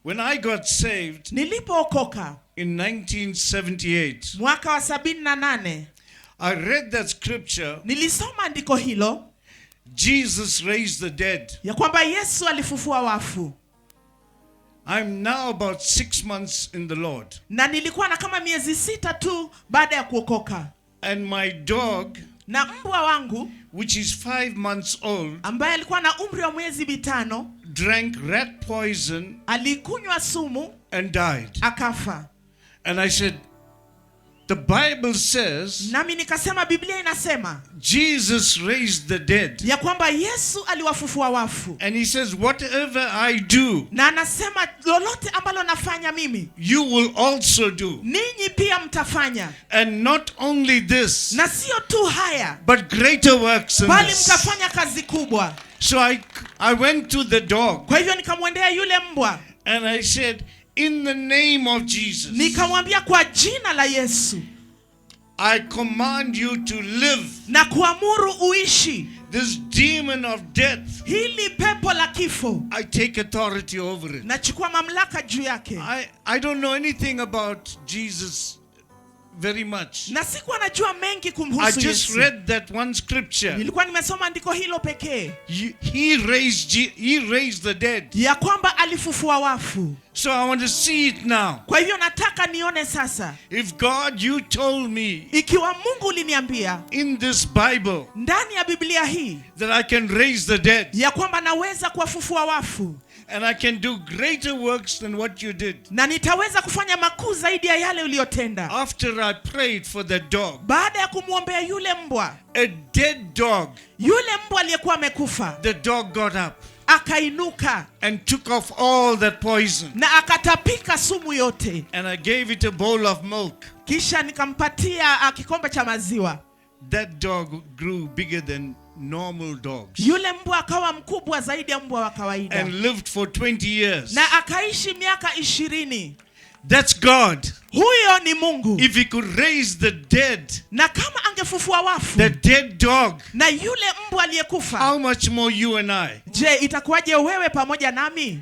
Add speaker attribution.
Speaker 1: When I got saved
Speaker 2: nilipookoka
Speaker 1: in 1978,
Speaker 2: mwaka wa 78,
Speaker 1: I read that scripture.
Speaker 2: nilisoma andiko hilo
Speaker 1: Jesus raised the dead.
Speaker 2: ya kwamba Yesu alifufua wafu.
Speaker 1: I'm now about 6 months in the Lord.
Speaker 2: Na nilikuwa na kama miezi 6 tu baada ya kuokoka.
Speaker 1: And my dog,
Speaker 2: na mbwa wangu
Speaker 1: which is 5 months old,
Speaker 2: ambaye alikuwa na umri wa miezi 5,
Speaker 1: drank rat poison
Speaker 2: alikunywa sumu
Speaker 1: and died.
Speaker 2: akafa.
Speaker 1: And I said, the Bible says
Speaker 2: Nami nikasema Biblia inasema
Speaker 1: Jesus raised the dead.
Speaker 2: ya kwamba Yesu aliwafufua wafu.
Speaker 1: And he says, whatever I do,
Speaker 2: Na anasema lolote ambalo nafanya mimi,
Speaker 1: you will also do.
Speaker 2: ninyi pia mtafanya.
Speaker 1: And not only this,
Speaker 2: Na sio tu haya,
Speaker 1: but greater works than
Speaker 2: bali
Speaker 1: this.
Speaker 2: mtafanya kazi kubwa.
Speaker 1: So I went to the dog
Speaker 2: Kwa hivyo nikamwendea yule mbwa,
Speaker 1: and I said, in the name of Jesus,
Speaker 2: nikamwambia kwa jina la Yesu,
Speaker 1: I command you to live.
Speaker 2: na kuamuru uishi.
Speaker 1: This demon of death,
Speaker 2: Hili pepo la kifo,
Speaker 1: I take authority over it.
Speaker 2: nachukua mamlaka juu yake.
Speaker 1: I don't know anything about Jesus very much.
Speaker 2: Na sikuwa najua mengi
Speaker 1: I
Speaker 2: kumhusu
Speaker 1: just
Speaker 2: Yesu.
Speaker 1: read that one scripture.
Speaker 2: Nilikuwa nimesoma andiko hilo pekee,
Speaker 1: He raised the dead.
Speaker 2: ya kwamba alifufua wafu.
Speaker 1: So I want to see it now.
Speaker 2: Kwa hivyo nataka nione sasa.
Speaker 1: If God, you told me
Speaker 2: Ikiwa Mungu uliniambia
Speaker 1: in this Bible
Speaker 2: ndani ya Biblia hii
Speaker 1: that I can raise the dead,
Speaker 2: ya kwamba naweza kuwafufua wafu,
Speaker 1: and I can do greater works than what you did.
Speaker 2: na nitaweza kufanya makuu zaidi ya yale uliyotenda.
Speaker 1: After I prayed for the dog,
Speaker 2: Baada ya kumwombea yule mbwa,
Speaker 1: a dead dog,
Speaker 2: yule mbwa aliyekuwa amekufa
Speaker 1: the dog got up
Speaker 2: akainuka
Speaker 1: and took off all that poison.
Speaker 2: na akatapika sumu yote.
Speaker 1: And I gave it a bowl of milk.
Speaker 2: Kisha nikampatia kikombe cha maziwa.
Speaker 1: That dog grew bigger than normal dogs
Speaker 2: Yule mbwa akawa mkubwa zaidi ya mbwa wa kawaida,
Speaker 1: and lived for 20 years.
Speaker 2: na akaishi miaka 20.
Speaker 1: That's God.
Speaker 2: Huyo ni Mungu.
Speaker 1: If he could raise the dead,
Speaker 2: Na kama angefufua wafu,
Speaker 1: the dead dog,
Speaker 2: na yule mbwa aliyekufa,
Speaker 1: how much more you and I?
Speaker 2: je, itakuwaje wewe pamoja nami?